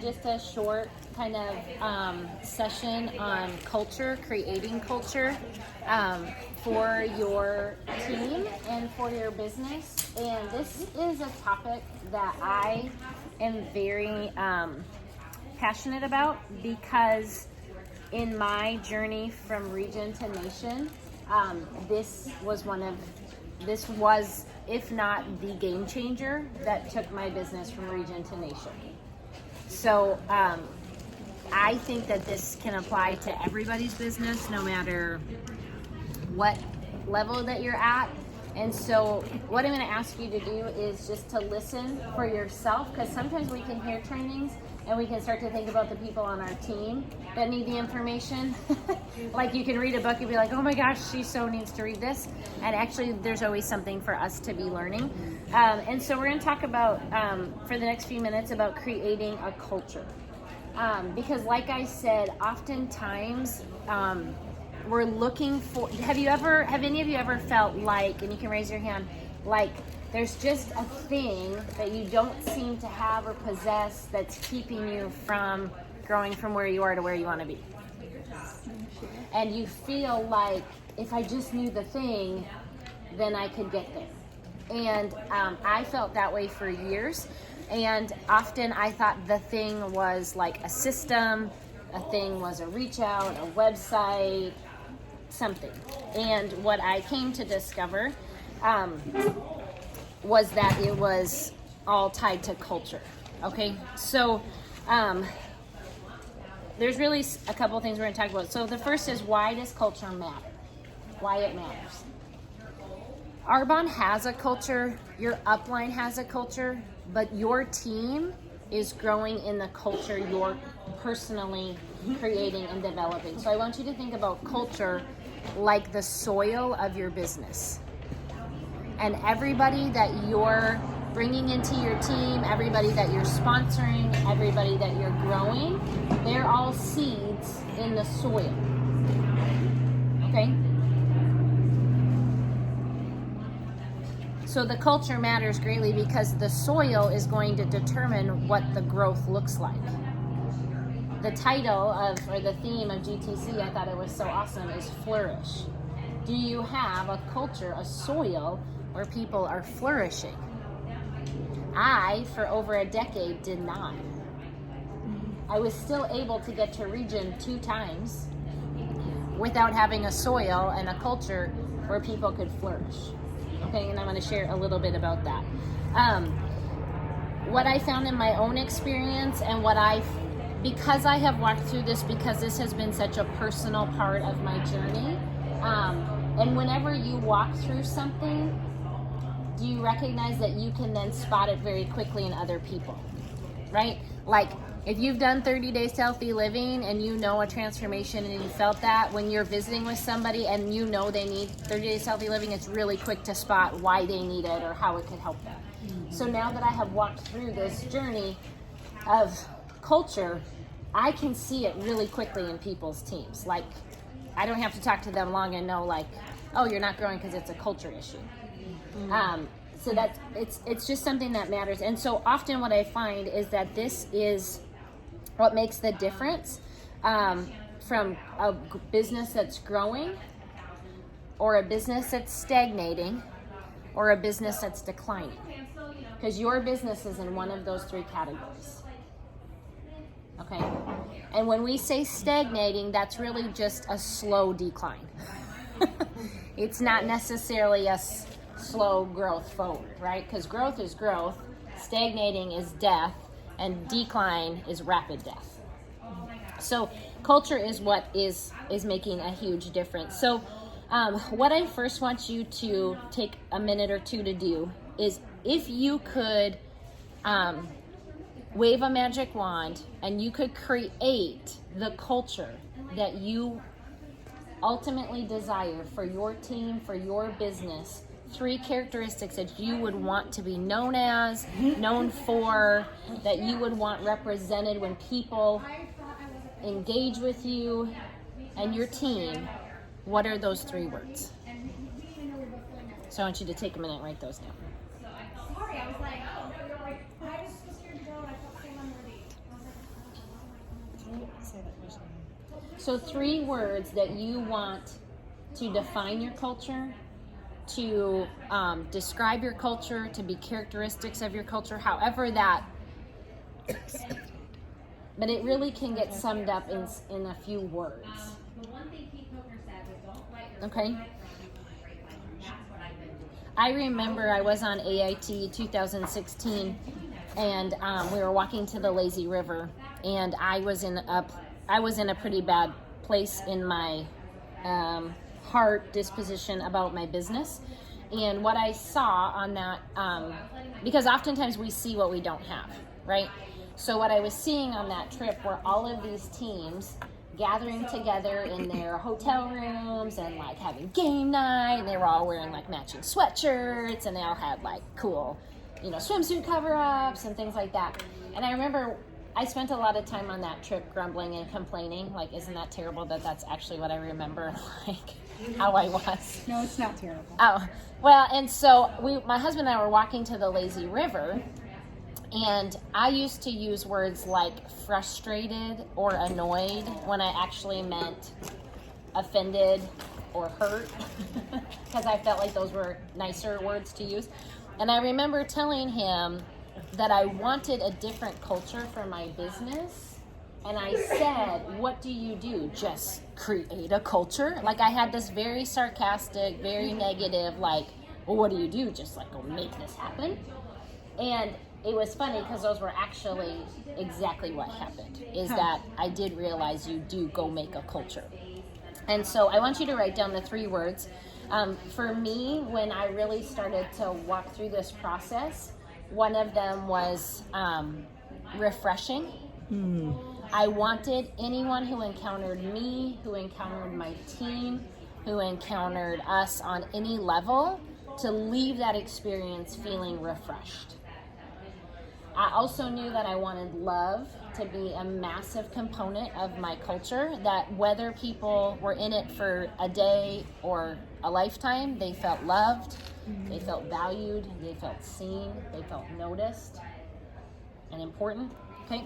Just a short kind of session on culture, creating culture for your team and for your business. And this is a topic that I am very passionate about, because in my journey from region to nation, this was, if not the game changer that took my business from region to nation. So I think that this can apply to everybody's business, no matter what level that you're at. And so what I'm going to ask you to do is just to listen for yourself, because sometimes we can hear trainings and we can start to think about the people on our team that need the information. Like, you can read a book and be like, oh my gosh, she so needs to read this. And actually, there's always something for us to be learning. And so we're going to talk about, for the next few minutes, about creating a culture. Because like I said, oftentimes we're looking for, have any of you ever felt like, and you can raise your hand, like there's just a thing that you don't seem to have or possess that's keeping you from growing from where you are to where you want to be? And you feel like, if I just knew the thing, then I could get there. And I felt that way for years. And often I thought the thing was like a system, a thing was a reach out, a website, something. And what I came to discover was that it was all tied to culture. Okay, so there's really a couple things we're going to talk about. So the first is, why does culture matter? Why it matters. Arbonne has a culture, your upline has a culture, but your team is growing in the culture you're personally creating and developing. So I want you to think about culture like the soil of your business. And everybody that you're bringing into your team, everybody that you're sponsoring, everybody that you're growing, they're all seeds in the soil. Okay? So the culture matters greatly, because the soil is going to determine what the growth looks like. The title of, or the theme of GTC, I thought it was so awesome, is flourish. Do you have a culture, a soil where people are flourishing? I, for over a decade, did not. I was still able to get to region 2 times without having a soil and a culture where people could flourish. Okay, and I'm going to share a little bit about that. What I found in my own experience, and because I have walked through this, because this has been such a personal part of my journey, and whenever you walk through something, do you recognize that you can then spot it very quickly in other people, right? Like, if you've done 30 days to healthy living and you know a transformation and you felt that, when you're visiting with somebody and you know they need 30 days to healthy living, it's really quick to spot why they need it or how it could help them. Mm-hmm. So now that I have walked through this journey of culture, I can see it really quickly in people's teams. Like, I don't have to talk to them long and know, like, oh, you're not growing because it's a culture issue. Mm-hmm. So that's, it's just something that matters. And so often what I find is that this is what makes the difference from a business that's growing, or a business that's stagnating, or a business that's declining. Because your business is in one of those 3 categories. Okay? And when we say stagnating, that's really just a slow decline. It's not necessarily a slow growth forward, right? Because growth is growth, stagnating is death, and decline is rapid death. So culture is what is making a huge difference. So what I first want you to take a minute or 2 to do is, if you could wave a magic wand and you could create the culture that you ultimately desire for your team, for your business, 3 characteristics that you would want to be known as, known for, that you would want represented when people engage with you and your team, what are those 3 words? So I want you to take a minute and write those down. Sorry, I was like, oh, no, you're right. I was supposed to go, I felt so unworthy. So 3 words that you want to define your culture, to describe your culture, to be characteristics of your culture, however that, but it really can get summed up in a few words. Okay? I remember I was on AIT 2016, and we were walking to the lazy river, and I was in a pretty bad place in my heart disposition about my business. And what I saw on that, because oftentimes we see what we don't have, right? So what I was seeing on that trip were all of these teams gathering together in their hotel rooms and like having game night, and they were all wearing like matching sweatshirts, and they all had like cool, swimsuit cover-ups and things like that. And I remember I spent a lot of time on that trip grumbling and complaining, like, isn't that terrible that that's actually what I remember, like, how I was. No, it's not terrible. Oh, well, and so my husband and I were walking to the lazy river, and I used to use words like frustrated or annoyed when I actually meant offended or hurt, because I felt like those were nicer words to use. And I remember telling him that I wanted a different culture for my business. And I said, what do you do? Just create a culture? Like, I had this very sarcastic, very negative, like, well, what do you do? Just like, go make this happen. And it was funny because those were actually exactly what happened, is that I did realize you do go make a culture. And so I want you to write down the 3 words. For me, when I really started to walk through this process, one of them was refreshing. I wanted anyone who encountered me, who encountered my team, who encountered us on any level, to leave that experience feeling refreshed. I also knew that I wanted love to be a massive component of my culture, that whether people were in it for a day or a lifetime, they felt loved, they felt valued, they felt seen, they felt noticed and important. Okay?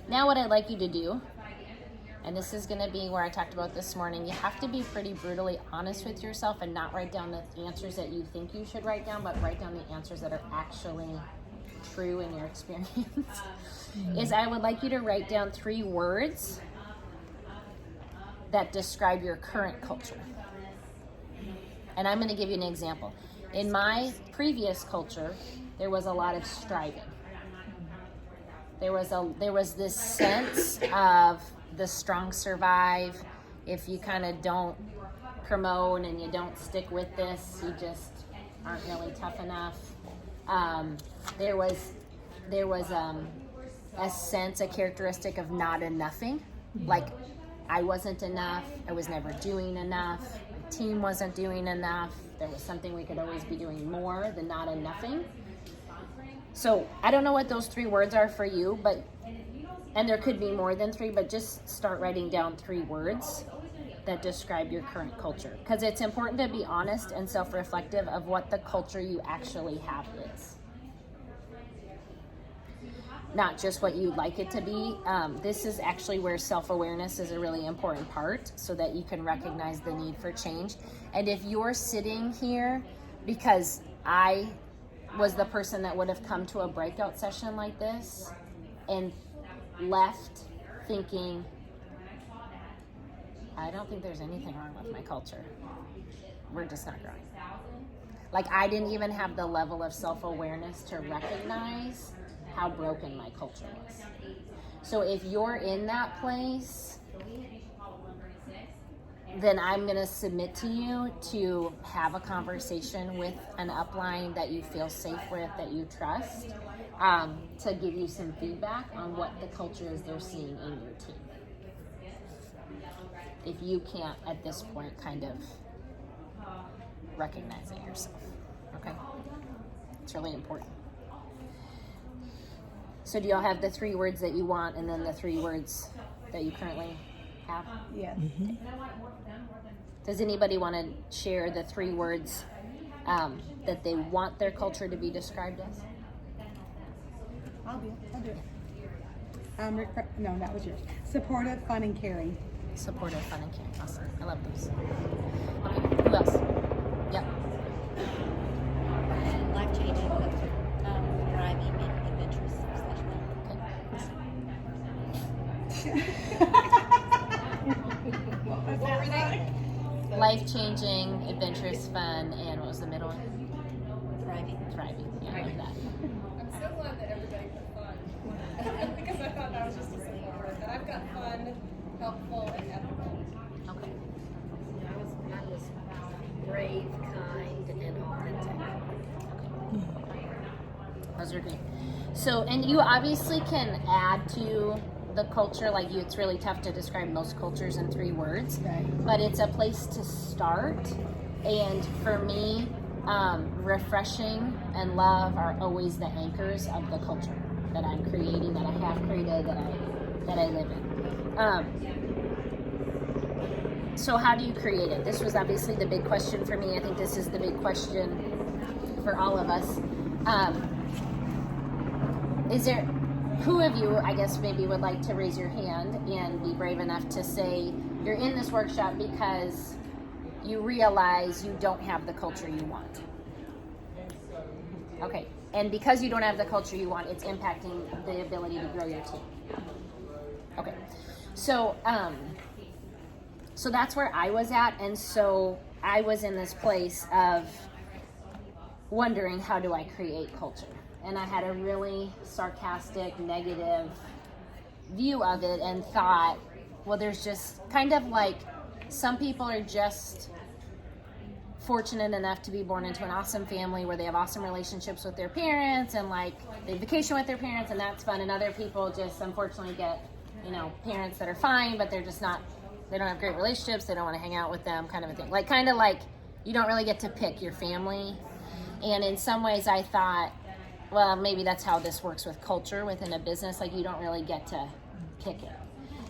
Now what I'd like you to do, and this is going to be where I talked about this morning, you have to be pretty brutally honest with yourself and not write down the answers that you think you should write down, but write down the answers that are actually true in your experience. Is I would like you to write down 3 words that describe your current culture. And I'm going to give you an example. In my previous culture, there was a lot of striving. There was this sense of the strong survive. If you kind of don't promote and you don't stick with this, you just aren't really tough enough. There was a sense, a characteristic of not enouging. Like, I wasn't enough. I was never doing enough. My team wasn't doing enough. There was something we could always be doing more than not enouging. So I don't know what those 3 words are for you, and there could be more than 3, but just start writing down 3 words that describe your current culture. Because it's important to be honest and self-reflective of what the culture you actually have is. Not just what you'd like it to be. This is actually where self-awareness is a really important part, so that you can recognize the need for change. And if you're sitting here because I was the person that would have come to a breakout session like this and left thinking, I don't think there's anything wrong with my culture. We're just not growing. Like, I didn't even have the level of self-awareness to recognize how broken my culture was. So if you're in that place, then I'm going to submit to you to have a conversation with an upline that you feel safe with, that you trust, to give you some feedback on what the culture is they're seeing in your team. If you can't, at this point, kind of recognize it yourself. Okay? It's really important. So do y'all have the 3 words that you want, and then the 3 words that you currently have? Yes. Mm-hmm. Does anybody want to share the 3 words that they want their culture to be described as? I'll do it. No, that was yours. Supportive, fun, and caring. Supportive, fun, and caring. Awesome. I love those. Okay. Who else? Yep. Life-changing, thriving, and adventurous /love. Life-changing, adventurous, fun, and what was the middle one? Thriving. Yeah, I like that. I'm so glad that everybody put fun. Because I thought that was just a simple word. But I've got fun, helpful, and ethical. Okay. I was brave, kind, and authentic. Those are great. So, and you obviously can add to the culture. Like you, it's really tough to describe most cultures in 3 words. Right. But it's a place to start. And for me, refreshing and love are always the anchors of the culture that I'm creating, that I have created, that I live in. So how do you create it? This was obviously the big question for me. I think this is the big question for all of us. Who of you, I guess, maybe would like to raise your hand and be brave enough to say you're in this workshop because you realize you don't have the culture you want? Okay, and because you don't have the culture you want, it's impacting the ability to grow your team. Okay, so that's where I was at, and so I was in this place of wondering, how do I create culture? And I had a really sarcastic, negative view of it and thought, well, there's just kind of like, some people are just fortunate enough to be born into an awesome family where they have awesome relationships with their parents and like they vacation with their parents and that's fun, and other people just unfortunately get, parents that are fine, but they're just not, they don't have great relationships, they don't want to hang out with them, kind of a thing. Like kind of like you don't really get to pick your family. And in some ways I thought, well, maybe that's how this works with culture within a business. Like you don't really get to pick it.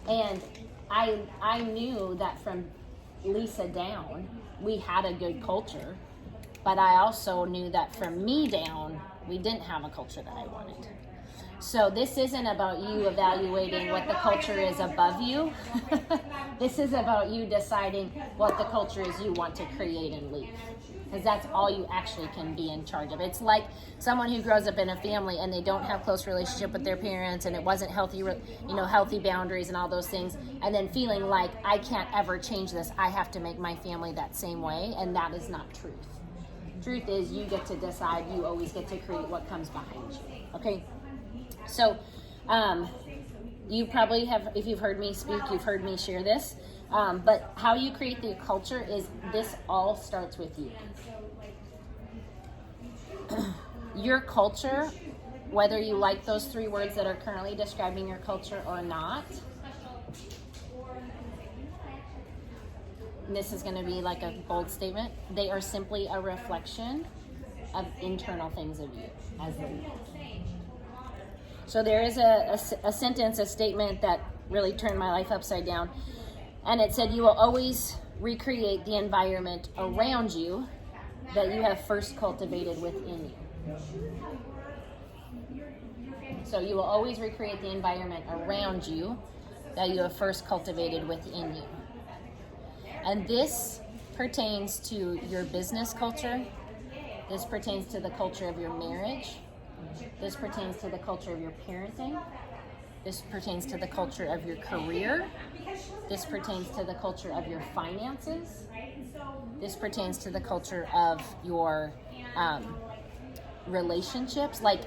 And I knew that from Lisa down, we had a good culture, but I also knew that from me down, we didn't have a culture that I wanted. So this isn't about you evaluating what the culture is above you. This is about you deciding what the culture is you want to create and leave. Because that's all you actually can be in charge of. It's like someone who grows up in a family and they don't have close relationship with their parents and it wasn't healthy, healthy boundaries and all those things, and then feeling like I can't ever change this. I have to make my family that same way, and that is not truth. Truth is you get to decide. You always get to create what comes behind you. Okay? So, you probably have, if you've heard me speak, you've heard me share this. But how you create the culture is this all starts with you. Your culture, whether you like those 3 words that are currently describing your culture or not, this is going to be like a bold statement, they are simply a reflection of internal things of you as the leader. So there is a sentence, a statement that really turned my life upside down. And it said, you will always recreate the environment around you that you have first cultivated within you. So you will always recreate the environment around you that you have first cultivated within you. And this pertains to your business culture. This pertains to the culture of your marriage. This pertains to the culture of your parenting. This pertains to the culture of your career. This pertains to the culture of your finances. This pertains to the culture of your relationships. Like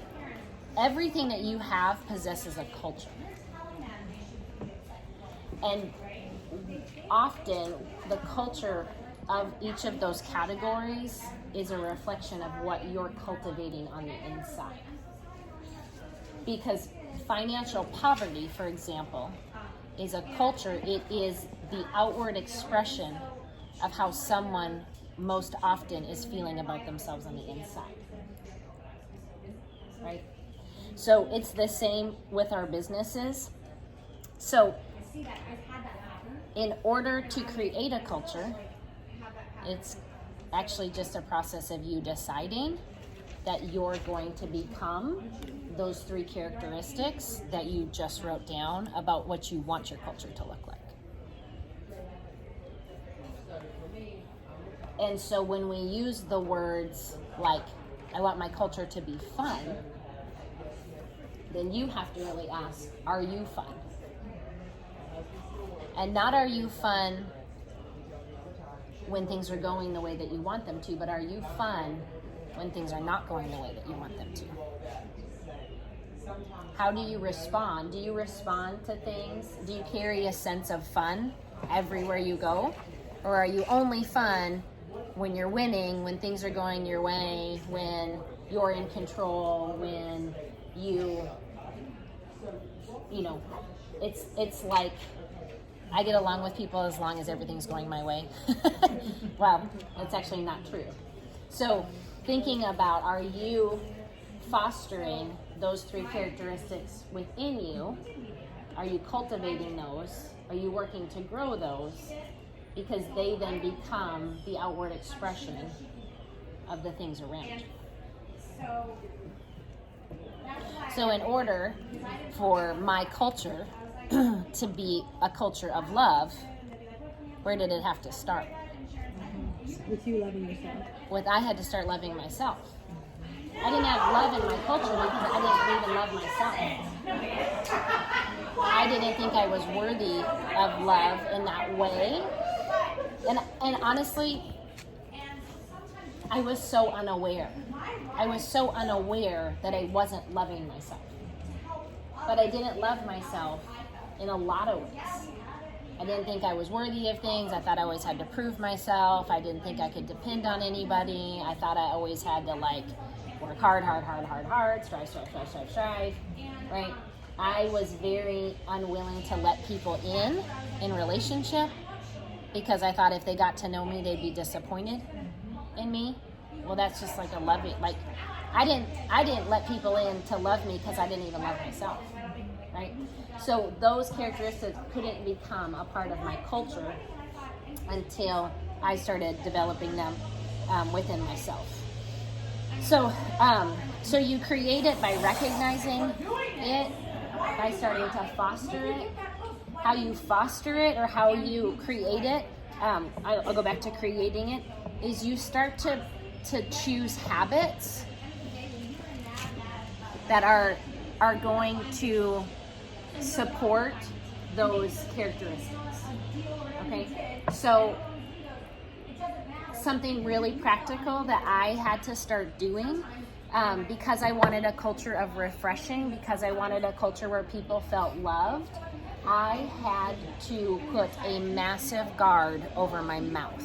everything that you have possesses a culture. And often the culture of each of those categories is a reflection of what you're cultivating on the inside. Because financial poverty, for example, is a culture. It is the outward expression of how someone most often is feeling about themselves on the inside. Right? So it's the same with our businesses. So in order to create a culture, it's actually just a process of you deciding that you're going to become those 3 characteristics that you just wrote down about what you want your culture to look like. And so when we use the words like, I want my culture to be fun, then you have to really ask, are you fun? And not are you fun when things are going the way that you want them to, but are you fun when things are not going the way that you want them to? How do you respond? Do you respond to things? Do you carry a sense of fun everywhere you go? Or are you only fun when you're winning, when things are going your way, when you're in control, when you know, it's like, I get along with people as long as everything's going my way. Well, that's actually not true. So thinking about, are you fostering those 3 characteristics within you? Are you cultivating those? Are you working to grow those? Because they then become the outward expression of the things around you. So in order for my culture to be a culture of love, where did it have to start? With you loving yourself. I had to start loving myself. I didn't have love in my culture because I didn't even love myself. I didn't think I was worthy of love in that way. And honestly, I was so unaware. I was so unaware that I wasn't loving myself. But I didn't love myself in a lot of ways. I didn't think I was worthy of things. I thought I always had to prove myself. I didn't think I could depend on anybody. I thought I always had to work hard, strive, right? I was very unwilling to let people in relationship because I thought if they got to know me, they'd be disappointed in me. Well, that's just like a loving, I didn't let people in to love me because I didn't even love myself, right? So those characteristics couldn't become a part of my culture until I started developing them within myself. So you create it by recognizing it, by starting to foster it. How you foster it or how you create it, I'll go back to creating it, is you start to choose habits that are going to support those characteristics. Okay, so something really practical that I had to start doing because I wanted a culture of refreshing, because I wanted a culture where people felt loved, I had to put a massive guard over my mouth.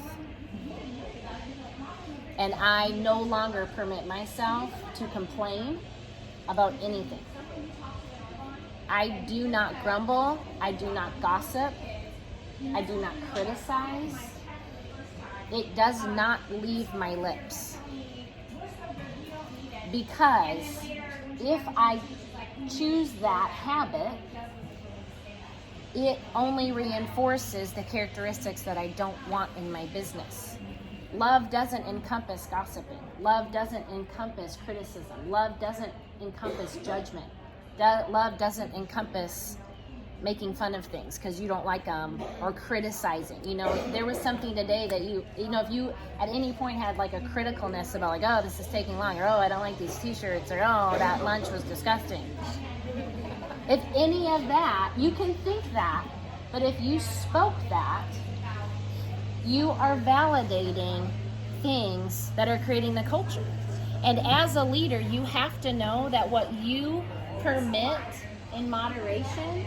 And I no longer permit myself to complain about anything. I do not grumble. I do not gossip. I do not criticize. It does not leave my lips. Because if I choose that habit, it only reinforces the characteristics that I don't want in my business. Love doesn't encompass gossiping. Love doesn't encompass criticism. Love doesn't encompass judgment. Love doesn't encompass making fun of things because you don't like them, or criticizing. You know, there was something today that you know, if you at any point had like a criticalness about oh, this is taking long, or oh, I don't like these t-shirts, or oh, that lunch was disgusting. If any of that, you can think that, but if you spoke that, you are validating things that are creating the culture. And as a leader, you have to know that what you permit in moderation,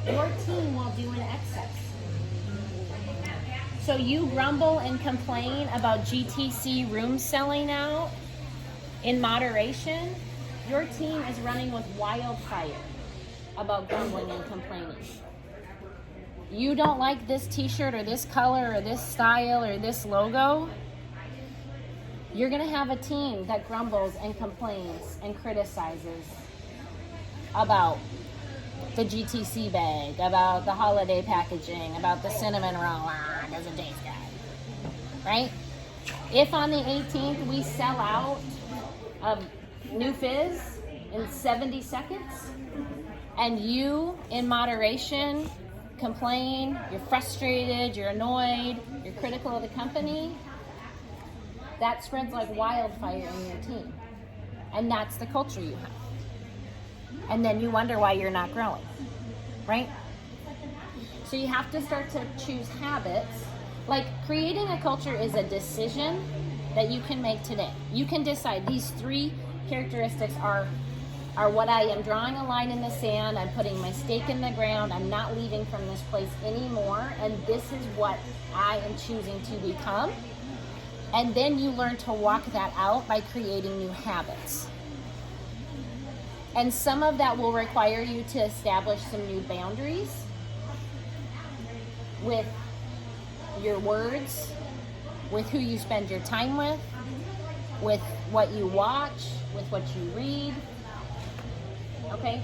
your team will do in excess. So you grumble and complain about GTC rooms selling out in moderation, your team is running with wildfire about grumbling and complaining. You don't like this t-shirt or this color or this style or this logo, you're going to have a team that grumbles and complains and criticizes about the GTC bag, about the holiday packaging, about the cinnamon roll, doesn't taste good, right? If on the 18th we sell out of new fizz in 70 seconds, and you, in moderation, complain, you're frustrated, you're annoyed, you're critical of the company, that spreads like wildfire in your team. And that's the culture you have. And then you wonder why you're not growing, right? So you have to start to choose habits. Like, creating a culture is a decision that you can make today. You can decide these 3 characteristics are what I am. Drawing a line in the sand, I'm putting my stake in the ground, I'm not leaving from this place anymore, and this is what I am choosing to become. And then you learn to walk that out by creating new habits. And some of that will require you to establish some new boundaries with your words, with who you spend your time with what you watch, with what you read. Okay?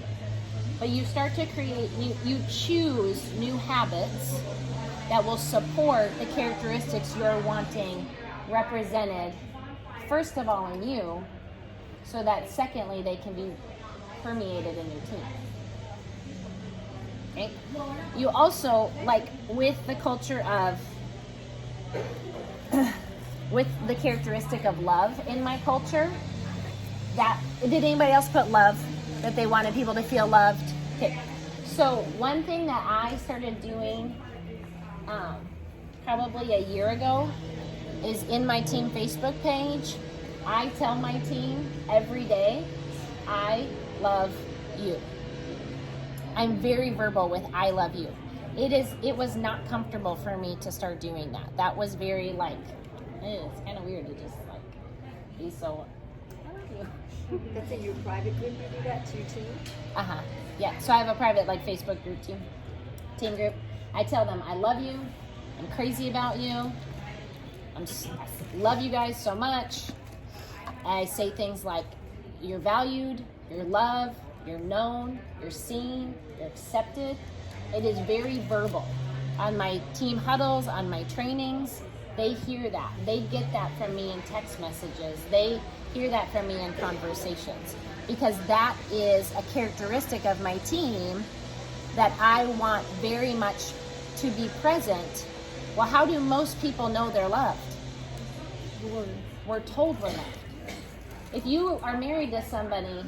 But you start to create, you choose new habits that will support the characteristics you're wanting represented, first of all, in you, so that secondly, they can be permeated in your team. Okay? You also, like, with the culture of, with the characteristic of love in my culture, that, did anybody else put love? That they wanted people to feel loved? Okay. So one thing that I started doing probably a year ago is in my team Facebook page, I tell my team every day, I love you. I'm very verbal with I love you. It was not comfortable for me to start doing that. That was very like, it's kind of weird to just like be so, I love you. That's in your private group, you do that to your team? Uh-huh. Yeah, so I have a private like Facebook group team group. I tell them I love you, I'm crazy about you, I love you guys so much. I say things like, you're valued, you're loved, you're known, you're seen, you're accepted. It is very verbal. On my team huddles, on my trainings, they hear that. They get that from me in text messages. They hear that from me in conversations. Because that is a characteristic of my team that I want very much to be present. Well, how do most people know they're loved? We're told we're loved. If you are married to somebody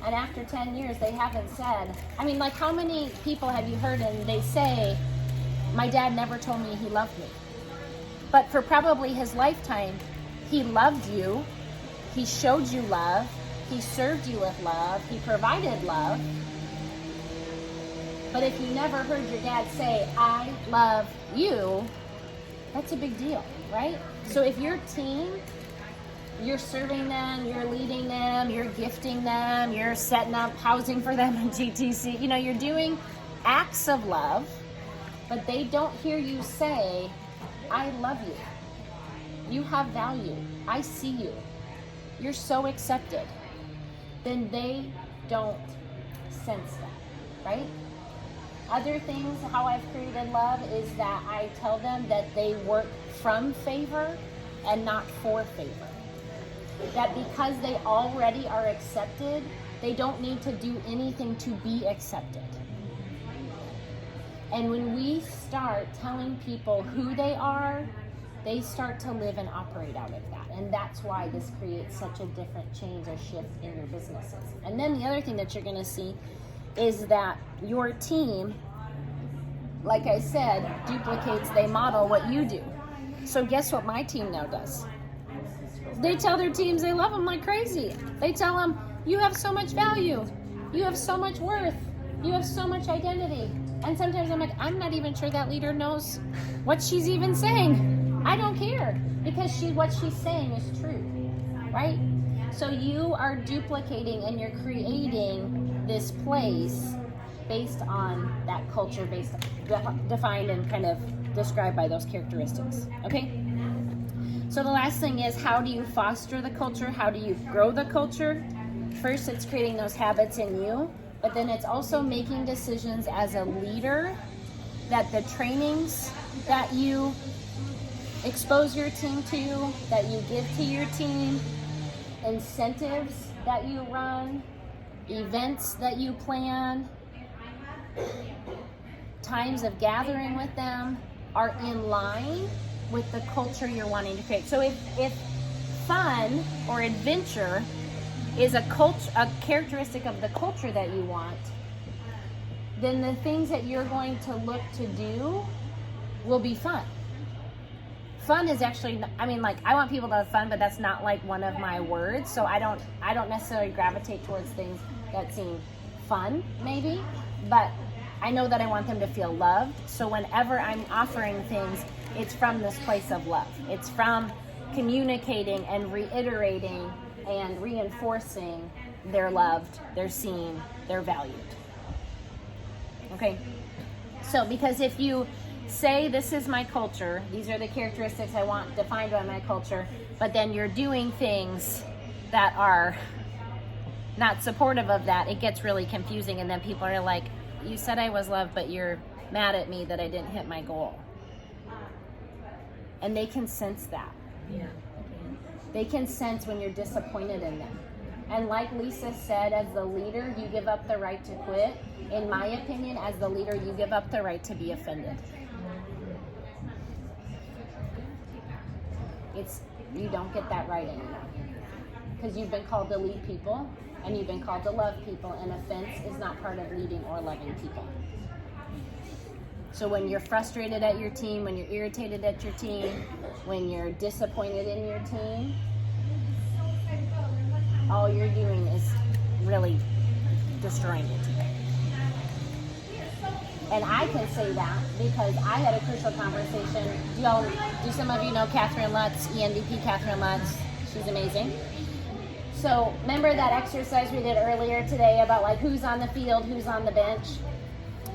and after 10 years they haven't said, I mean, like, how many people have you heard and they say, my dad never told me he loved me. But for probably his lifetime, he loved you, he showed you love, he served you with love, he provided love. But if you never heard your dad say, I love you, that's a big deal, right? So if your team, you're serving them, you're leading them, you're gifting them, you're setting up housing for them in GTC, you're doing acts of love, but they don't hear you say, I love you. You have value. I see you. You're so accepted. Then they don't sense that, right? Other things, how I've created love is that I tell them that they work from favor and not for favor. That because they already are accepted, they don't need to do anything to be accepted. And when we start telling people who they are, they start to live and operate out of that. And that's why this creates such a different change or shift in your businesses. And then the other thing that you're going to see is that your team, like I said, duplicates, they model what you do. So guess what my team now does? They tell their teams they love them like crazy. They tell them, you have so much value. You have so much worth. You have so much identity. And sometimes I'm like, I'm not even sure that leader knows what she's even saying. I don't care, because what she's saying is true, right? So you are duplicating and you're creating this place based on that culture, defined and kind of described by those characteristics, okay? So the last thing is, how do you foster the culture? How do you grow the culture? First, it's creating those habits in you. But then it's also making decisions as a leader that the trainings that you expose your team to, that you give to your team, incentives that you run, events that you plan, times of gathering with them are in line with the culture you're wanting to create. So if fun or adventure is a characteristic of the culture that you want, then the things that you're going to look to do will be fun. Fun is actually, I mean, like, I want people to have fun, but that's not like one of my words. So I don't necessarily gravitate towards things that seem fun, maybe, but I know that I want them to feel loved. So whenever I'm offering things, it's from this place of love. It's from communicating and reiterating and reinforcing they're loved, they're seen, they're valued. Okay? So because if you say, this is my culture, these are the characteristics I want defined by my culture, but then you're doing things that are not supportive of that, it gets really confusing, and then people are like, you said I was loved, but you're mad at me that I didn't hit my goal. And they can sense that. Yeah. They can sense when you're disappointed in them. And like Lisa said, as the leader, you give up the right to quit. In my opinion, as the leader, you give up the right to be offended. You don't get that right anymore. Because you've been called to lead people, and you've been called to love people, and offense is not part of leading or loving people. So when you're frustrated at your team, when you're irritated at your team, when you're disappointed in your team, all you're doing is really destroying your team. And I can say that because I had a crucial conversation. Do some of you know Catherine Lutz, NVP Catherine Lutz? She's amazing. So remember that exercise we did earlier today about like who's on the field, who's on the bench?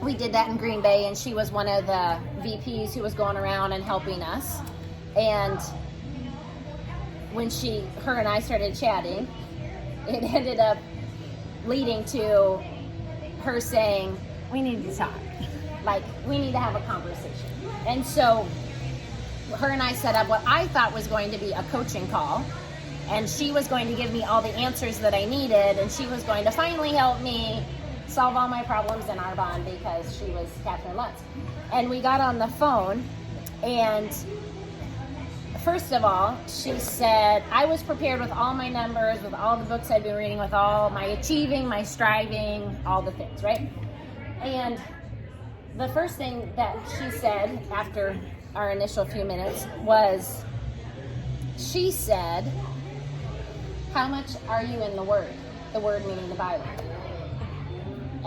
We did that in Green Bay, and she was one of the VPs who was going around and helping us. And when her and I started chatting, it ended up leading to her saying, we need to talk. Like, we need to have a conversation. And so her and I set up what I thought was going to be a coaching call. And she was going to give me all the answers that I needed. And she was going to finally help me solve all my problems in our bond because she was Catherine Lutz. And we got on the phone, and first of all, she said, I was prepared with all my numbers, with all the books I'd been reading, with all my achieving, my striving, all the things, right? And the first thing that she said after our initial few minutes was, she said, how much are you in the Word? The Word meaning the Bible.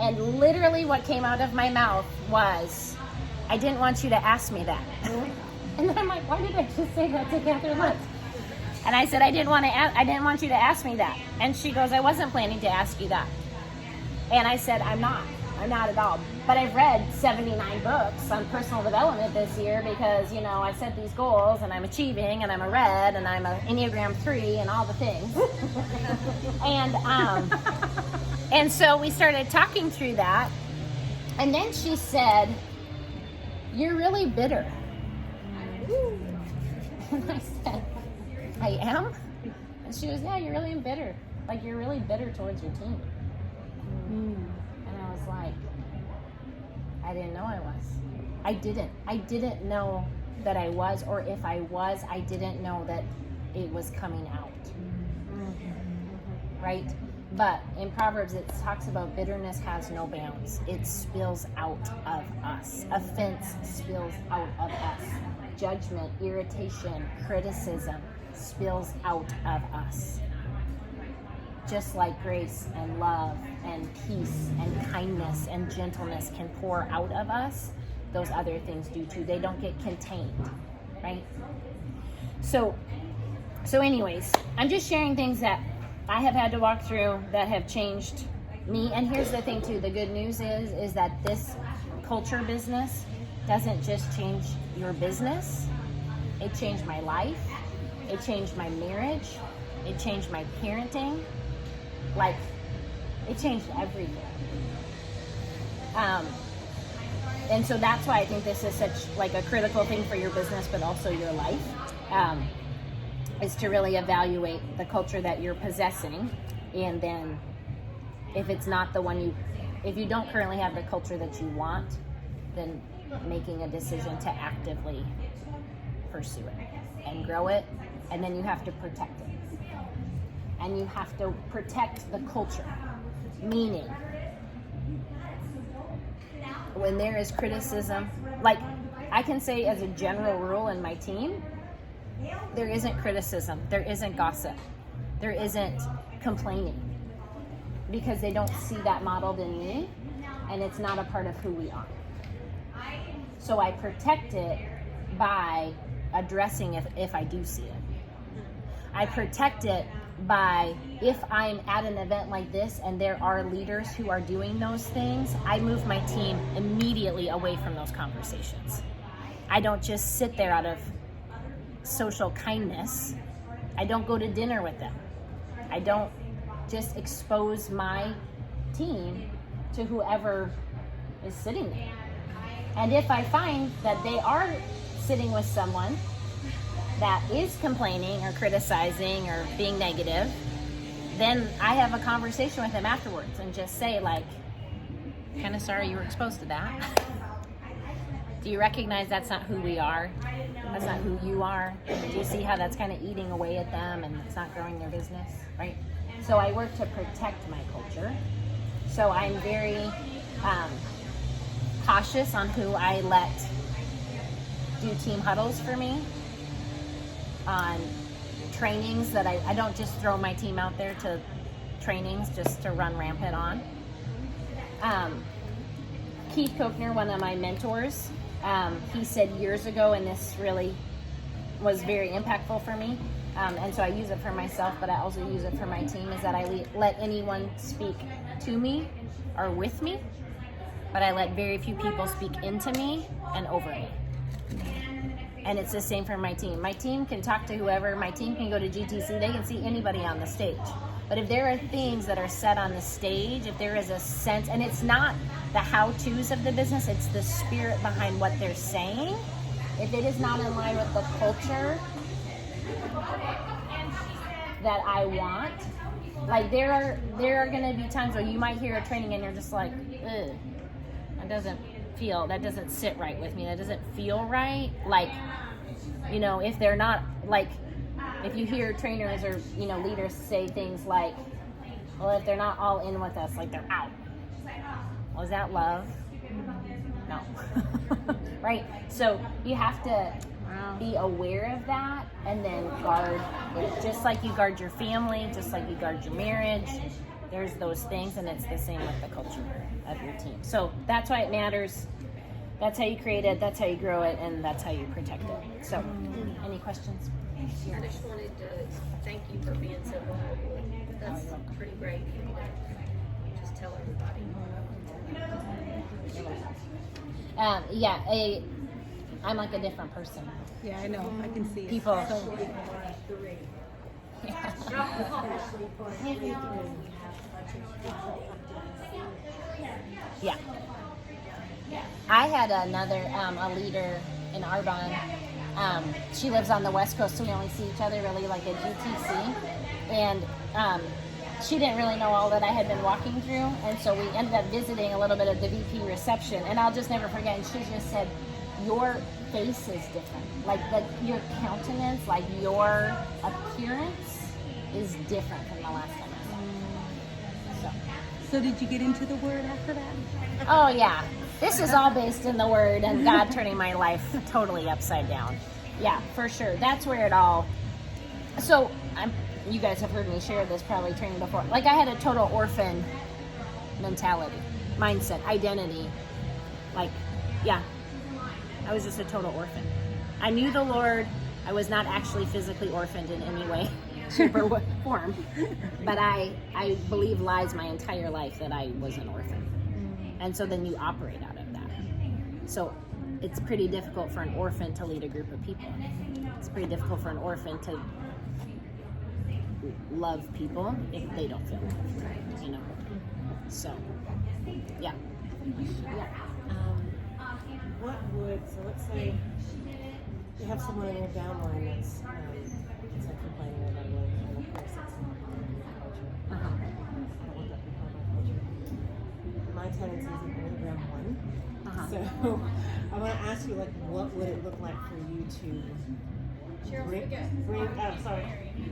And literally what came out of my mouth was, I didn't want you to ask me that. And then I'm like, why did I just say that to Catherine Lutz? And I said, I didn't want you to ask me that. And she goes, I wasn't planning to ask you that. And I said, I'm not at all. But I've read 79 books on personal development this year because, I set these goals and I'm achieving and I'm a red and I'm an Enneagram 3 and all the things. And so we started talking through that. And then she said, you're really bitter. And I said, I am? And she was, yeah, you're really bitter. Like, you're really bitter towards your team. And I was like, I didn't know I was. I didn't know that I was, or if I was, I didn't know that it was coming out. Right? But in Proverbs, it talks about bitterness has no bounds. It spills out of us. Offense spills out of us. Judgment, irritation, criticism spills out of us. Just like grace and love and peace and kindness and gentleness can pour out of us, those other things do too. They don't get contained, right? So anyways, I'm just sharing things that I have had to walk through that have changed me. And here's the thing too, the good news is that this culture business doesn't just change your business. It changed my life. It changed my marriage. It changed my parenting. Like, it changed everything. And so that's why I think this is such like a critical thing for your business, but also your life, is to really evaluate the culture that you're possessing And then if it's not the one if you don't currently have the culture that you want, then making a decision to actively pursue it and grow it. And then you have to protect it. And you have to protect the culture. Meaning, when there is criticism, like I can say as a general rule in my team, there isn't criticism, there isn't gossip, there isn't complaining, because they don't see that modeled in me, and it's not a part of who we are. So I protect it by addressing if I do see it. I protect it by, if I'm at an event like this and there are leaders who are doing those things, I move my team immediately away from those conversations. I don't just sit there out of social kindness. I don't go to dinner with them. I don't just expose my team to whoever is sitting there. And if I find that they are sitting with someone that is complaining or criticizing or being negative, then I have a conversation with them afterwards and just say, like, kind of sorry you were exposed to that. Do you recognize that's not who we are? That's not who you are? Do you see how that's kind of eating away at them and it's not growing their business, right? So I work to protect my culture. So I'm very cautious on who I let do team huddles for me, on trainings that I don't just throw my team out there to trainings just to run rampant on. Keith Kochner, one of my mentors, he said years ago, and this really was very impactful for me, and so I use it for myself, but I also use it for my team, is that I let anyone speak to me or with me, but I let very few people speak into me and over me. And it's the same for my team. My team can talk to whoever. My team can go to GTC. They can see anybody on the stage. But if there are things that are said on the stage, if there is a sense, and it's not the how-tos of the business, it's the spirit behind what they're saying. If it is not in line with the culture that I want, like there are going to be times where you might hear a training and you're just like, ugh, that doesn't sit right with me. That doesn't feel right. Like, you know, if they're not, like, if you hear trainers or, you know, leaders say things like, well, if they're not all in with us, like they're out. Well, is that love? No. Right? So you have to be aware of that and then guard it. Just like you guard your family, just like you guard your marriage. There's those things, and it's the same with the culture of your team. So that's why it matters. That's how you create it, that's how you grow it, and that's how you protect it. So, any questions? I just wanted to thank you for being so vulnerable. That's pretty brave for you to just tell everybody. I'm like a different person. Yeah, I know. I can see it. People. Yeah. I had another a leader in Arbonne. She lives on the West Coast, so we only see each other really like at GTC. And she didn't really know all that I had been walking through, and so we ended up visiting a little bit of the VP reception. And I'll just never forget. And she just said, "Your face is different. Like your countenance, like your appearance is different from the last time I saw you." So did you get into the word after that? Oh yeah, this is all based in the Word and God turning my life totally upside down. Yeah, for sure. That's where it all. So you guys have heard me share this probably training before. Like I had a total orphan mentality, mindset, identity. Like, yeah, I was just a total orphan. I knew the Lord. I was not actually physically orphaned in any way, shape, or form. But I believe lies my entire life that I was an orphan. And so then you operate out of that. So it's pretty difficult for an orphan to lead a group of people. It's pretty difficult for an orphan to love people if they don't feel loved, you know. So, yeah. What would, so let's say, you have someone in your downline that's it's like complaining about it, and of course it's culture. I don't want that to be part of my culture. My tendency is Enneagram 1. So I want to ask you, like, what would it look like for you to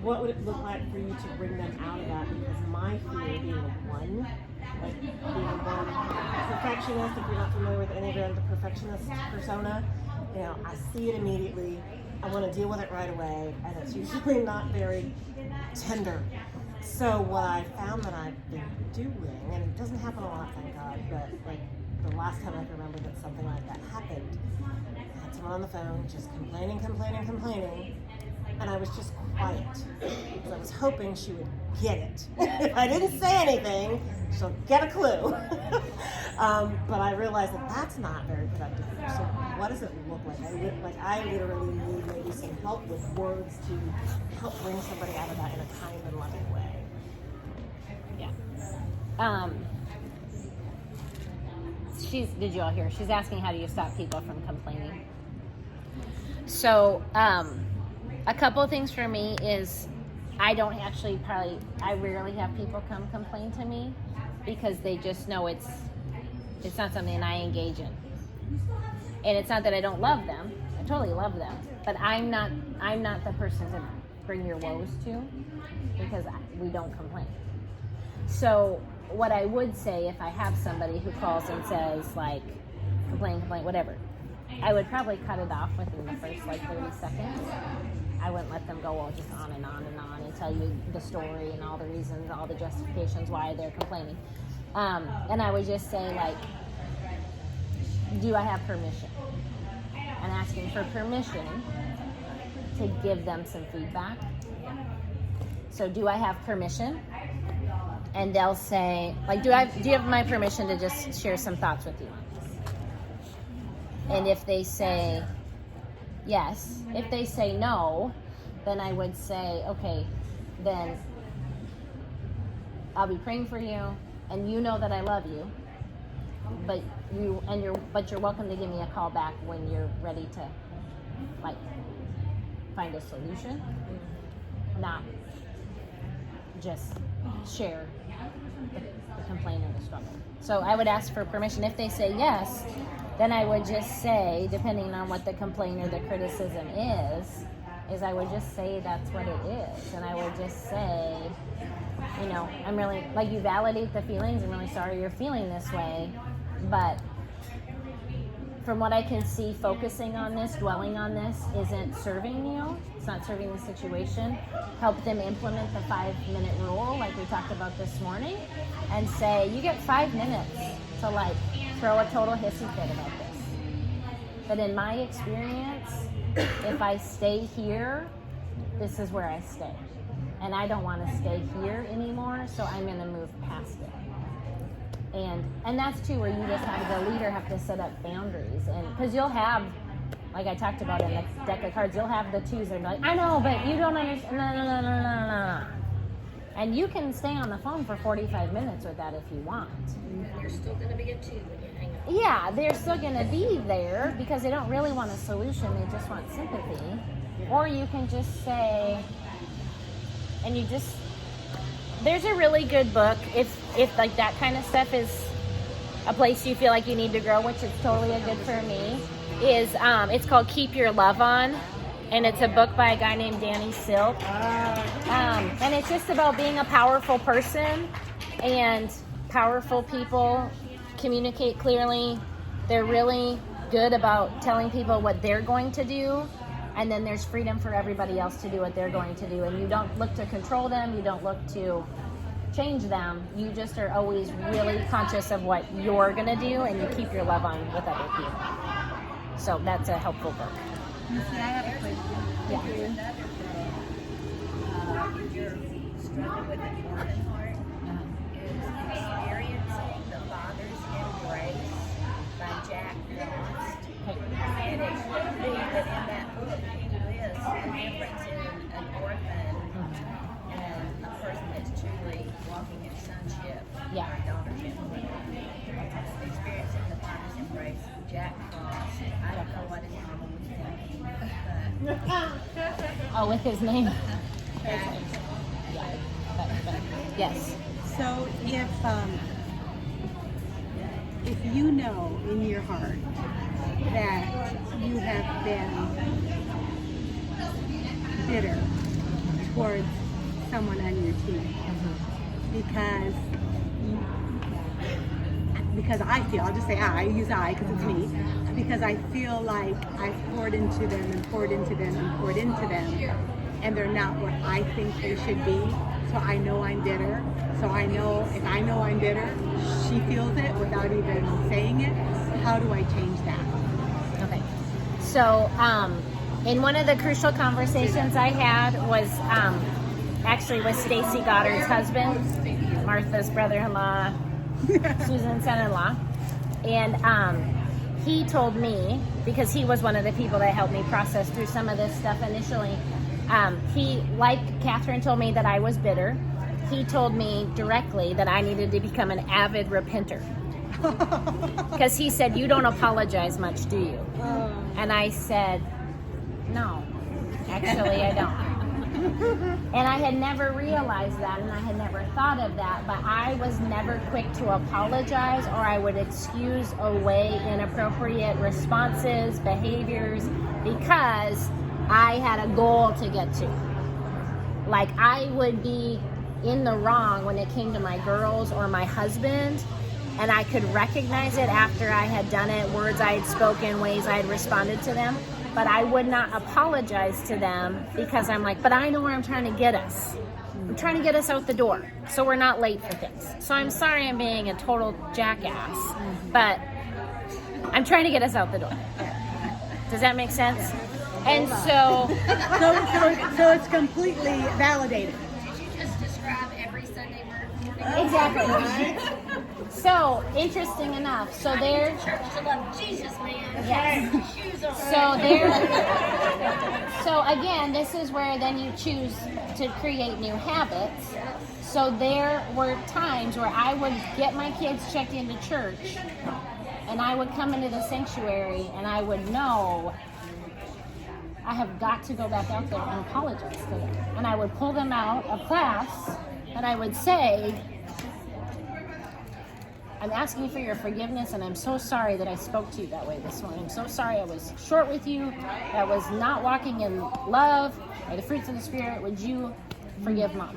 what would it look like for you to bring them out of that? Because my fear being a 1, like being a 1 perfectionist, if you're not familiar with Enneagram, the perfectionist persona, you know, I see it immediately, I want to deal with it right away, and it's usually not very tender. So what I found that I've been doing, and it doesn't happen a lot, thank God, but like the last time I can remember that something like that happened, I had someone on the phone just complaining, and I was just quiet because I was hoping she would get it. If I didn't say anything, she'll get a clue. But I realized that that's not very productive. So what does it look like? I literally need maybe some help with words to help bring somebody out of that in a kind and loving way. Yeah. Did you all hear? She's asking, how do you stop people from complaining? So, a couple of things for me is I rarely have people come complain to me because they just know it's not something I engage in. And it's not that I don't love them. I totally love them. But I'm not the person to bring your woes to because we don't complain. So what I would say if I have somebody who calls and says, like, complain, whatever, I would probably cut it off within the first, 30 seconds. I wouldn't let them go just on and on and tell you the story and all the reasons, all the justifications why they're complaining. And I would just say, like, do I have permission? And asking for permission to give them some feedback. So do I have permission? And they'll say, like, do you have my permission to just share some thoughts with you on this? And if they say yes, if they say no, then I would say, okay, then I'll be praying for you, and you know that I love you, but you're welcome to give me a call back when you're ready to, like, find a solution, not just share the complaint or the struggle. So I would ask for permission. If they say yes, then I would just say, depending on what the complaint or the criticism is I would just say that's what it is. And I would just say, you know, I'm really, like, you validate the feelings. I'm really sorry you're feeling this way. But from what I can see, focusing on this, dwelling on this isn't serving you. It's not serving the situation. Help them implement the 5-minute rule like we talked about this morning and say, you get 5 minutes to, like, throw a total hissy fit about this. But in my experience, if I stay here, this is where I stay. And I don't want to stay here anymore, so I'm going to move past it. And that's too where you just have, the leader, have to set up boundaries. And because you'll have, like I talked about in the deck of cards, you'll have the twos that are like, I know, but you don't understand. No. And you can stay on the phone for 45 minutes with that if you want. And you're still going to be a 2 when you hang up. Yeah, they're still going to be there because they don't really want a solution. They just want sympathy. Or you can just say, and you just, there's a really good book if like that kind of stuff is a place you feel like you need to grow, which is totally a good for me, is it's called Keep Your Love On, and it's a book by a guy named Danny Silk, and it's just about being a powerful person, and powerful people communicate clearly. They're really good about telling people what they're going to do, and then there's freedom for everybody else to do what they're going to do, and you don't look to control them, you don't look to change them, you just are always really conscious of what you're going to do, and you keep your love on with other people. So that's a helpful book. Missy, I have a question. Yeah. If you're struggling with a broken heart, is experiencing the Father's embrace by Jack Frost. And it could be that in that book he lists the difference in an orphan and a person that's truly walking in sonship or daughtership. Experiencing the Father's embrace. Jack Frost. I don't know what his mama was thinking, but Oh, with his name. Yes. So if you know in your heart that you have been bitter towards someone on your team because I feel, I'll just say I use I because it's me, because I feel like I've poured into them and poured into them and poured into them, and they're not what I think they should be. So I know I'm bitter. So I know if I know I'm bitter, she feels it without even saying it. How do I change that? Okay. So, in one of the crucial conversations I had was actually with Stacy Goddard's husband, Martha's brother-in-law, Susan's son-in-law, and he told me, because he was one of the people that helped me process through some of this stuff initially, he, like Catherine told me that I was bitter, he told me directly that I needed to become an avid repenter. Because he said, you don't apologize much, do you? And I said, no, actually I don't. And I had never realized that, and I had never thought of that, but I was never quick to apologize, or I would excuse away inappropriate responses, behaviors, because I had a goal to get to. Like, I would be in the wrong when it came to my girls or my husband, and I could recognize it after I had done it, words I had spoken, ways I had responded to them, but I would not apologize to them because I'm like, but I know where I'm trying to get us. I'm trying to get us out the door so we're not late for things. So I'm sorry I'm being a total jackass, but I'm trying to get us out the door. Does that make sense? And so it's completely validated. Did you just describe every Sunday morning? Exactly. So, interesting enough, so there, Church to love Jesus, man. yes. Shoes on. So again, this is where then you choose to create new habits. So there were times where I would get my kids checked into church, and I would come into the sanctuary, and I would know I have got to go back out there and apologize to them. And I would pull them out of class, and I would say, I'm asking for your forgiveness, and I'm so sorry that I spoke to you that way this morning. I'm so sorry I was short with you, that I was not walking in love or the fruits of the Spirit. Would you forgive Mom?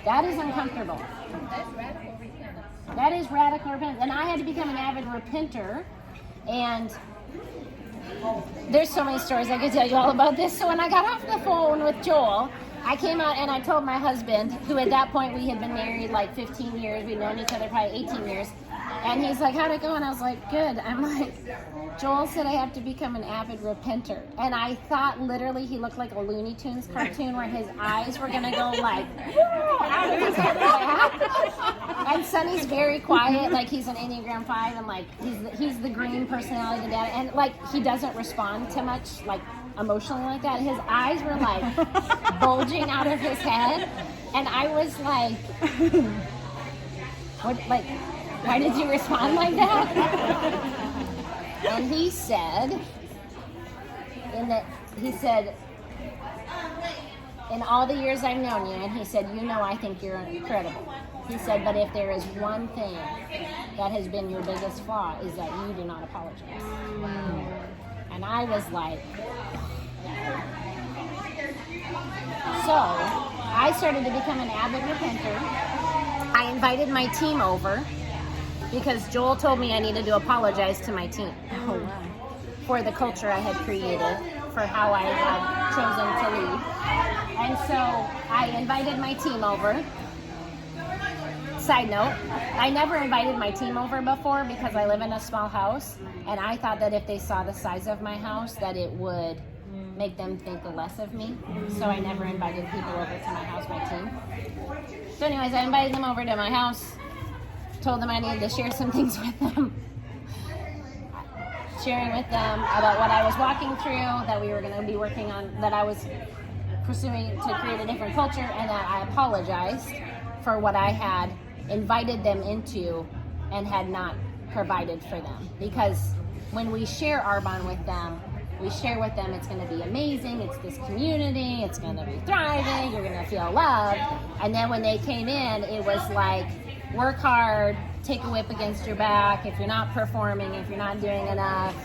That is uncomfortable. That's radical repentance. That is radical repentance. And I had to become an avid repenter, and there's so many stories I could tell you all about this. So when I got off the phone with Joel, I came out and I told my husband, who at that point we had been married like 15 years, we'd known each other probably 18 years, and he's like, how'd it go? And I was like, good. I'm like, Joel said I have to become an avid repenter. And I thought literally he looked like a Looney Tunes cartoon where his eyes were going to go like, out of his head. And Sonny's very quiet, like he's an Enneagram 5, and like he's the green personality, the dad, and like he doesn't respond to much like emotionally like that. His eyes were like bulging out of his head, and I was like, what, like, why did you respond like that? And he said, in all the years I've known you, and he said, you know, I think you're incredible. He said, but if there is one thing that has been your biggest flaw, is that you do not apologize. And I was like, so I started to become an avid repenter. I invited my team over because Joel told me I needed to apologize to my team for the culture I had created, for how I had chosen to lead. And so I invited my team over. Side note, I never invited my team over before because I live in a small house, and I thought that if they saw the size of my house that it would make them think less of me. So I never invited people over to my house, my team. So anyways, I invited them over to my house, told them I needed to share some things with them. Sharing with them about what I was walking through, that we were going to be working on, that I was pursuing to create a different culture, and that I apologized for what I had invited them into and had not provided for them. Because when we share Arbonne with them, we share with them it's going to be amazing, it's this community, it's going to be thriving, you're going to feel loved. And then when they came in, it was like, work hard, take a whip against your back. If you're not performing, if you're not doing enough,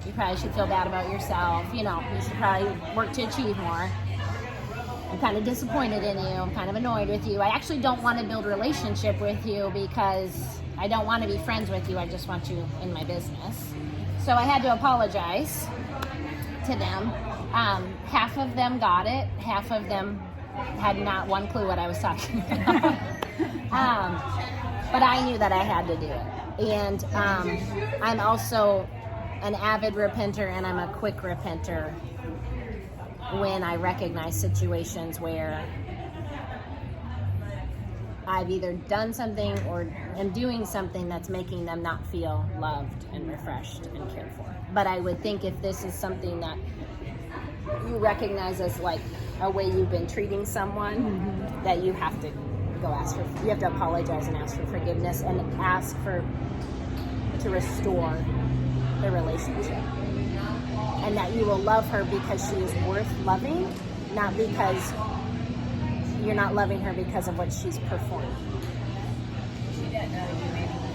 you probably should feel bad about yourself. You know, you should probably work to achieve more. I'm kind of disappointed in you. I'm kind of annoyed with you. I actually don't want to build a relationship with you because I don't want to be friends with you. I just want you in my business. So I had to apologize to them. Half of them got it. Half of them had not one clue what I was talking about. But I knew that I had to do it. And I'm also an avid repenter, and I'm a quick repenter when I recognize situations where I've either done something or am doing something that's making them not feel loved and refreshed and cared for. But I would think if this is something that you recognize as like a way you've been treating someone, that you have to go you have to apologize and ask for forgiveness and ask to restore the relationship. And that you will love her because she is worth loving, not because you're not loving her because of what she's performing. She doesn't know you anyway.